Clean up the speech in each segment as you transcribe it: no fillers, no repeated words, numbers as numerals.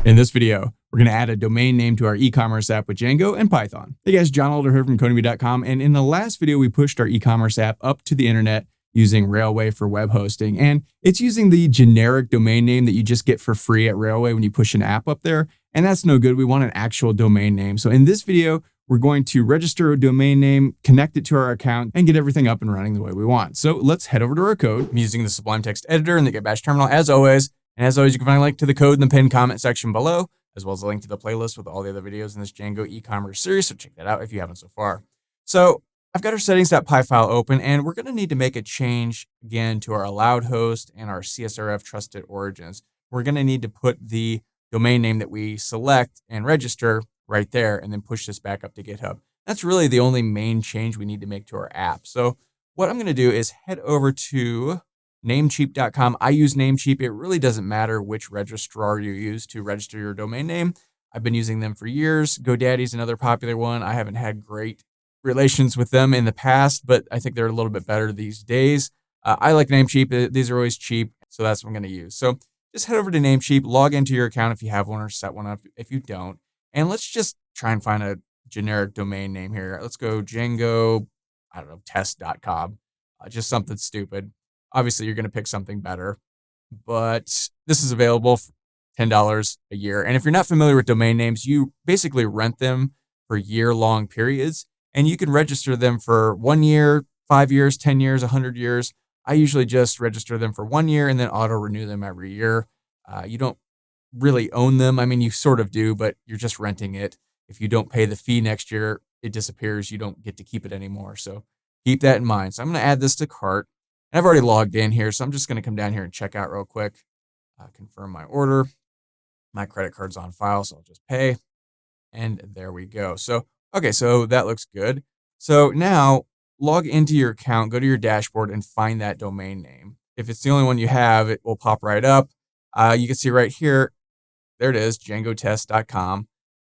In this video, we're going to add a domain name to our e-commerce app with Django and Python. Hey guys, John Alder here from Codemy.com, and in the last video, we pushed our e-commerce app up to the internet using Railway for web hosting, and it's using the generic domain name that you just get for free at Railway when you push an app up there, and that's no good. We want an actual domain name. So in this video, we're going to register a domain name, connect it to our account, and get everything up and running the way we want. So let's head over to our code. I'm using the Sublime Text Editor and the Get Bash terminal as always. And as always, you can find a link to the code in the pinned comment section below, as well as a link to the playlist with all the other videos in this Django e-commerce series. So check that out if you haven't so far. So I've got our settings.py file open, and we're going to need to make a change again to our allowed host and our CSRF trusted origins. We're going to need to put the domain name that we select and register right there, and then push this back up to GitHub. That's really the only main change we need to make to our app. So what I'm going to do is head over to Namecheap.com. I use Namecheap. It really doesn't matter which registrar you use to register your domain name. I've been using them for years. GoDaddy's another popular one. I haven't had great relations with them in the past, but I think they're a little bit better these days. I like Namecheap. These are always cheap, so that's what I'm going to use. So just head over to Namecheap, log into your account if you have one, or set one up if you don't. And let's just try and find a generic domain name here. Let's go Django, test.com. Just something stupid. Obviously, you're going to pick something better, but this is available for $10 a year. And if you're not familiar with domain names, you basically rent them for year-long periods, and you can register them for 1 year, 5 years, 10 years, 100 years. I usually just register them for 1 year and then auto-renew them every year. You don't really own them. I mean, you sort of do, but you're just renting it. If you don't pay the fee next year, it disappears. You don't get to keep it anymore. So keep that in mind. So I'm going to add this to cart. I've already logged in here, so I'm just going to come down here and check out real quick. Confirm my order. My credit card's on file, so I'll just pay. And there we go. So, okay, so that looks good. So now log into your account, go to your dashboard, and find that domain name. If it's the only one you have, it will pop right up. You can see right here, there it is, djangotest.com.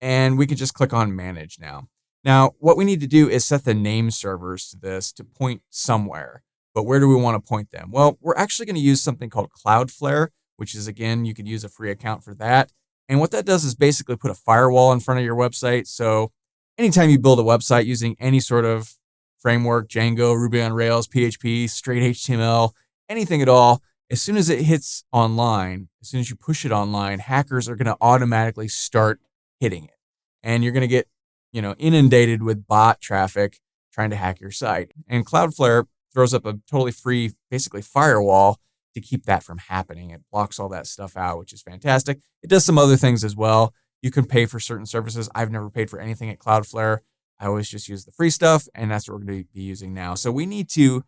And we can just click on Manage now. Now, what we need to do is set the name servers to this to point somewhere. But where do we want to point them? Well, we're actually going to use something called Cloudflare, which is, again, you could use a free account for that. And what that does is basically put a firewall in front of your website. So anytime you build a website using any sort of framework, Django, Ruby on Rails, PHP, straight HTML, anything at all, as soon as it hits online, as soon as you push it online, hackers are going to automatically start hitting it. And you're going to get, inundated with bot traffic trying to hack your site. And Cloudflare throws up a totally free, basically firewall to keep that from happening. It blocks all that stuff out, which is fantastic. It does some other things as well. You can pay for certain services. I've never paid for anything at Cloudflare. I always just use the free stuff, and that's what we're going to be using now. So we need to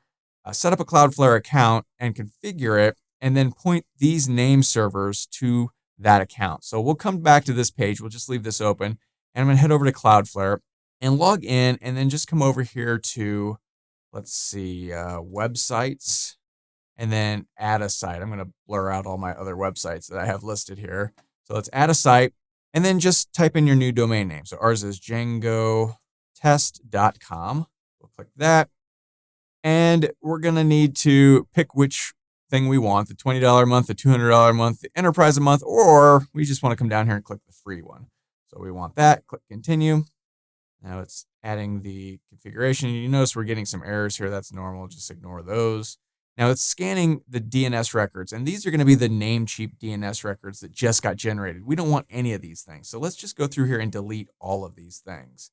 set up a Cloudflare account and configure it, and then point these name servers to that account. So we'll come back to this page. We'll just leave this open, and I'm going to head over to Cloudflare and log in, and then just come over here to, let's see, websites, and then add a site. I'm going to blur out all my other websites that I have listed here. So let's add a site, and then just type in your new domain name. So ours is djangotest.com. We'll click that. And we're going to need to pick which thing we want, the $20 a month, the $200 a month, the enterprise a month, or we just want to come down here and click the free one. So we want that. Click continue. Now it's adding the configuration. You notice we're getting some errors here. That's normal. Just ignore those. Now it's scanning the DNS records, and these are going to be the Namecheap DNS records that just got generated. We don't want any of these things. So let's just go through here and delete all of these things.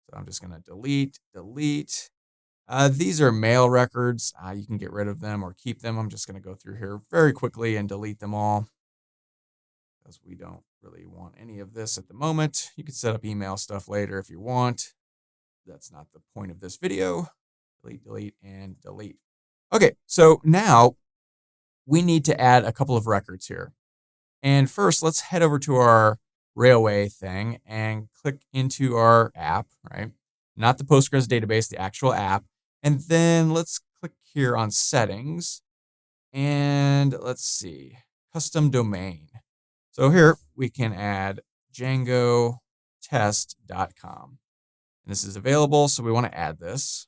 So I'm just going to delete. These are mail records. You can get rid of them or keep them. I'm just going to go through here very quickly and delete them all, because we don't really want any of this at the moment. You can set up email stuff later if you want. That's not the point of this video. Delete, and delete. Okay, so now we need to add a couple of records here. And first, let's head over to our Railway thing and click into our app, right? Not the Postgres database, the actual app. And then let's click here on settings, and let's see, custom domain. So here we can add djangotest.com. And this is available, so we want to add this.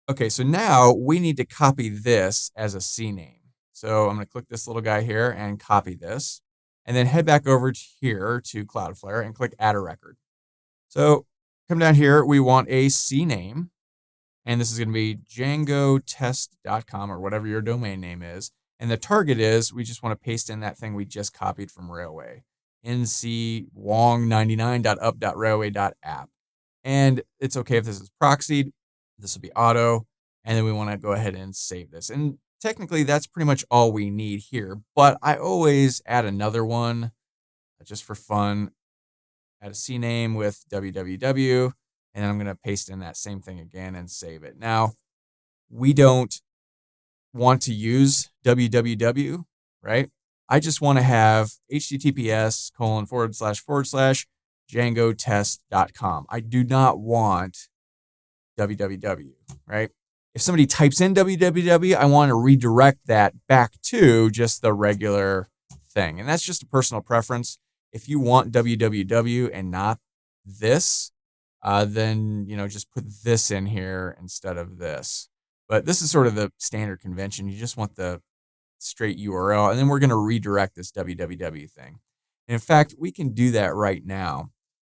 Okay, so now we need to copy this as a CNAME. So I'm going to click this little guy here and copy this. and then head back over here to Cloudflare and click add a record. So come down here, we want a CNAME, and this is going to be djangotest.com or whatever your domain name is. And the target is, we just want to paste in that thing we just copied from Railway, ncwong99.up.railway.app. And it's okay if this is proxied. This will be auto. And then we want to go ahead and save this. And technically, that's pretty much all we need here. But I always add another one just for fun. Add a CNAME with www. And I'm going to paste in that same thing again and save it. Now, we don't want to use www, right? I just want to have https://djangotest.com. I do not want www, right? If somebody types in www, I want to redirect that back to just the regular thing. And that's just a personal preference. If you want www and not this, then, just put this in here instead of this. But this is sort of the standard convention. You just want the straight URL, and then we're going to redirect this www thing. And in fact, we can do that right now.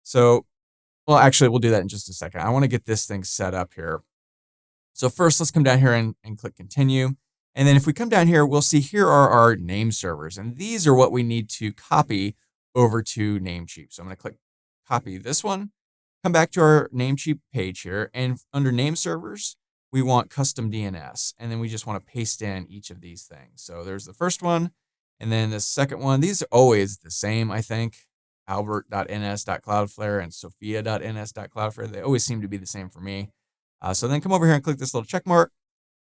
So, well, actually, we'll do that in just a second. I want to get this thing set up here. So first, let's come down here and click continue. And then if we come down here, we'll see here are our name servers. And these are what we need to copy over to Namecheap. So I'm going to click copy this one. Come back to our Namecheap page here, and under name servers, we want custom DNS, and then we just want to paste in each of these things. So there's the first one, and then the second one. These are always the same, I think. Albert.ns.cloudflare and Sophia.ns.cloudflare. They always seem to be the same for me. So then come over here and click this little check mark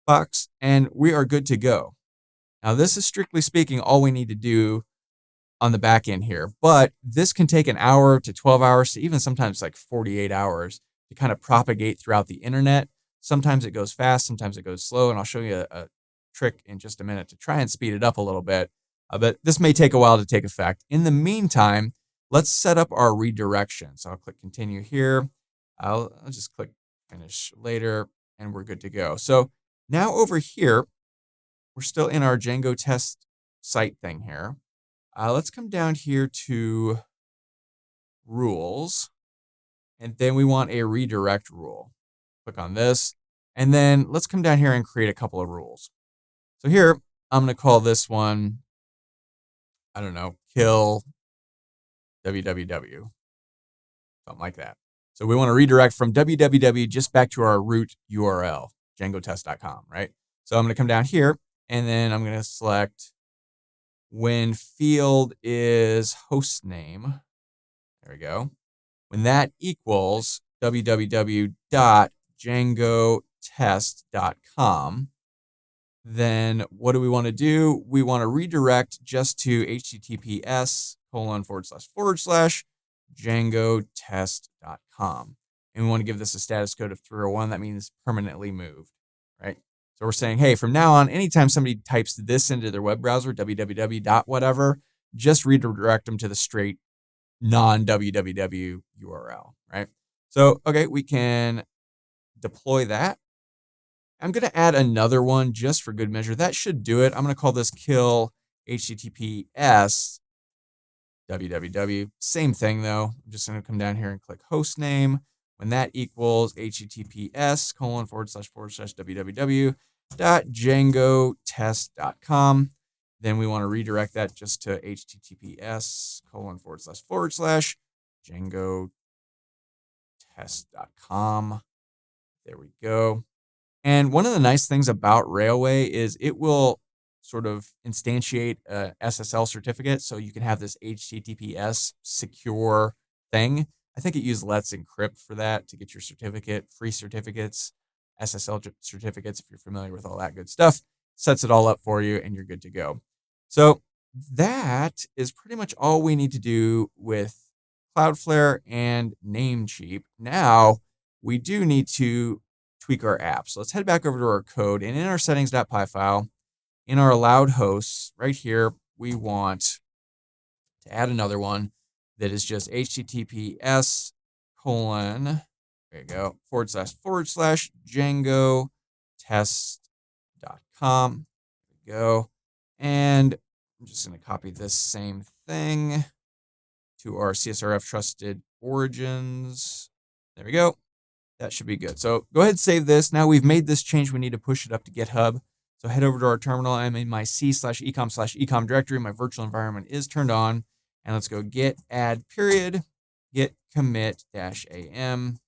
box, and we are good to go. Now, this is strictly speaking all we need to do on the back end here, but this can take an hour to 12 hours to even sometimes like 48 hours to kind of propagate throughout the internet. Sometimes it goes fast, sometimes it goes slow, and I'll show you a trick in just a minute to try and speed it up a little bit, but this may take a while to take effect. In the meantime, let's set up our redirection. So I'll click continue here. I'll just click finish later, and we're good to go. So now over here, we're still in our Django test site thing here. Let's come down here to rules, and then we want a redirect rule. Click on this, and then let's come down here and create a couple of rules. So here, I'm going to call this one, I don't know, kill www, something like that. So we want to redirect from www just back to our root URL, djangotest.com, right? So I'm going to come down here, and then I'm going to select when field is host name, there we go. When that equals www.djangotest.com, then what do we want to do? We want to redirect just to https://djangotest.com. And we want to give this a status code of 301. That means permanently moved, right? So we're saying, hey, from now on, anytime somebody types this into their web browser, www.whatever, just redirect them to the straight non-www URL, right? So, okay, we can deploy that. I'm going to add another one just for good measure. That should do it. I'm going to call this kill https www. Same thing though. I'm just going to come down here and click host name. When that equals https://www.djangotest.com, then we want to redirect that just to https://djangotest.com. There we go. And one of the nice things about Railway is it will sort of instantiate a SSL certificate, so you can have this HTTPS secure thing. I think it uses Let's Encrypt for that to get your certificate, free certificates, SSL certificates, if you're familiar with all that good stuff. Sets it all up for you, and you're good to go. So that is pretty much all we need to do with Cloudflare and Namecheap. Now, we do need to tweak our app. So let's head back over to our code, and in our settings.py file, in our allowed hosts, right here, we want to add another one that is just https:// there you go, / djangotest.com. There we go. And I'm just going to copy this same thing to our CSRF trusted origins. There we go. That should be good. So go ahead and save this. Now we've made this change. We need to push it up to GitHub. So head over to our terminal. I'm in my c/ecom/ecom directory. My virtual environment is turned on. And let's go git add period, git commit -am,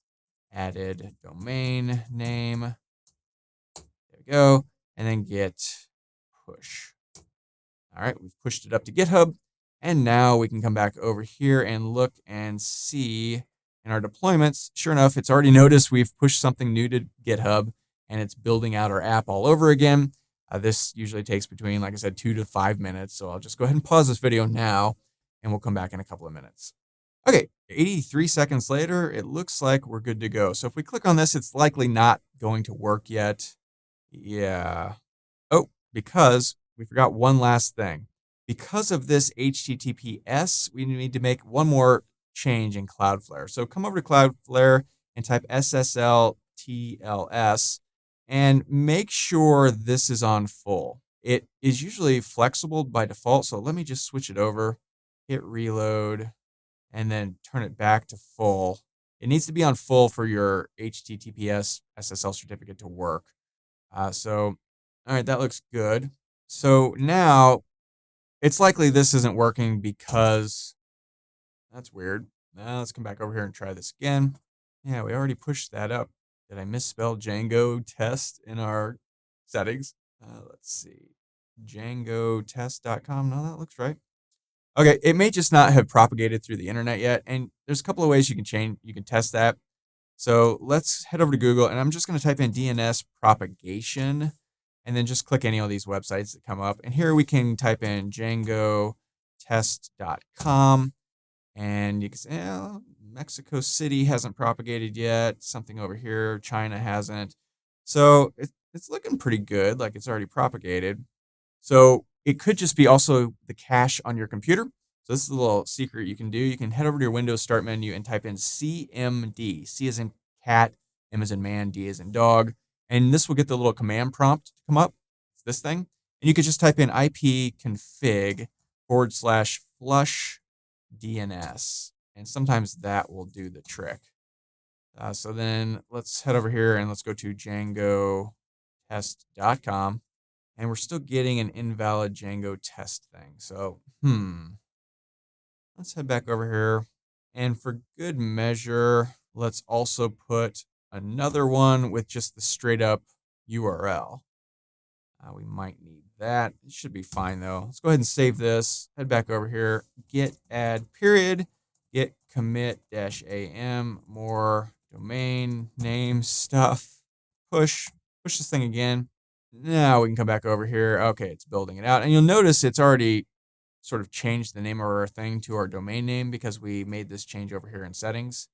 added domain name. There we go. And then git push. All right, we've pushed it up to GitHub. And now we can come back over here and look and see in our deployments. Sure enough, it's already noticed we've pushed something new to GitHub, and it's building out our app all over again. This usually takes between, like I said, 2 to 5 minutes. So I'll just go ahead and pause this video now, and we'll come back in a couple of minutes. Okay, 83 seconds later, it looks like we're good to go. So if we click on this, it's likely not going to work yet. Yeah. Oh, because we forgot one last thing. Because of this HTTPS, we need to make one more change in Cloudflare. So come over to Cloudflare and type SSL/TLS and make sure this is on full. It is usually flexible by default, so let me just switch it over, hit reload, and then turn it back to full. It needs to be on full for your HTTPS SSL certificate to work. All right, that looks good. So now it's likely this isn't working because that's weird. Now let's come back over here and try this again. Yeah, we already pushed that up. Did I misspell Django test in our settings? Let's see. DjangoTest.com. No, that looks right. Okay, it may just not have propagated through the internet yet. And there's a couple of ways you can test that. So let's head over to Google, and I'm just going to type in DNS propagation, and then just click any of these websites that come up. And here we can type in DjangoTest.com, and you can say, oh, Mexico City hasn't propagated yet. Something over here, China hasn't. So it's looking pretty good, like it's already propagated. So it could just be also the cache on your computer. So this is a little secret you can do. You can head over to your Windows Start menu and type in CMD. C as in cat, M as in man, D as in dog. And this will get the little command prompt to come up. It's this thing. And you could just type in ipconfig/flush DNS. And sometimes that will do the trick. So then let's head over here and let's go to DjangoTest.com. And we're still getting an invalid Django test thing. So, let's head back over here. And for good measure, let's also put another one with just the straight up URL. We might need that. It should be fine though. Let's go ahead and save this. Head back over here. Git add period. Git commit -am. More domain name stuff. Push this thing again. Now we can come back over here. Okay, it's building it out. And you'll notice it's already sort of changed the name of our thing to our domain name because we made this change over here in settings.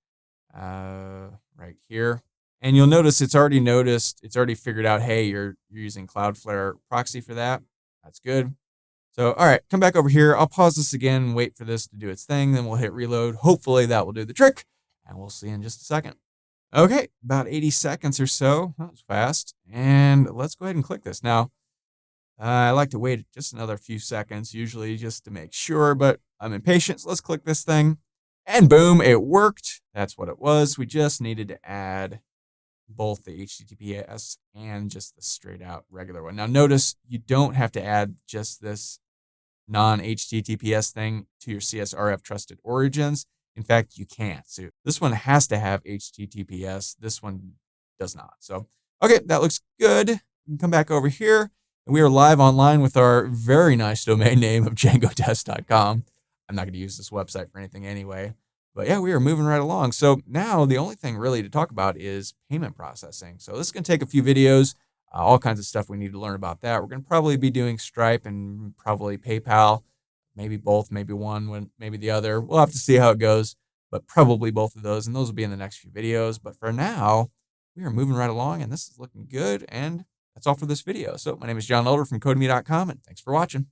Right here. And you'll notice it's already figured out, hey, you're using Cloudflare proxy for that. That's good. So, all right, come back over here. I'll pause this again, wait for this to do its thing. Then we'll hit reload. Hopefully that will do the trick. And we'll see in just a second. Okay, about 80 seconds or so. That was fast. And let's go ahead and click this. Now, I like to wait just another few seconds, usually just to make sure, but I'm impatient. So let's click this thing. And boom, it worked. That's what it was. We just needed to add both the HTTPS and just the straight out regular one. Now, notice you don't have to add just this non-HTTPS thing to your CSRF trusted origins. In fact, you can't. So this one has to have HTTPS. This one does not. So, okay, that looks good. You can come back over here. And we are live online with our very nice domain name of DjangoTest.com. I'm not going to use this website for anything anyway. But yeah, we are moving right along. So now the only thing really to talk about is payment processing. So this is going to take a few videos, all kinds of stuff we need to learn about that. We're going to probably be doing Stripe and probably PayPal, maybe both, maybe one, maybe the other. We'll have to see how it goes, but probably both of those. And those will be in the next few videos. But for now, we are moving right along and this is looking good. And that's all for this video. So my name is John Elder from Codemy.com and thanks for watching.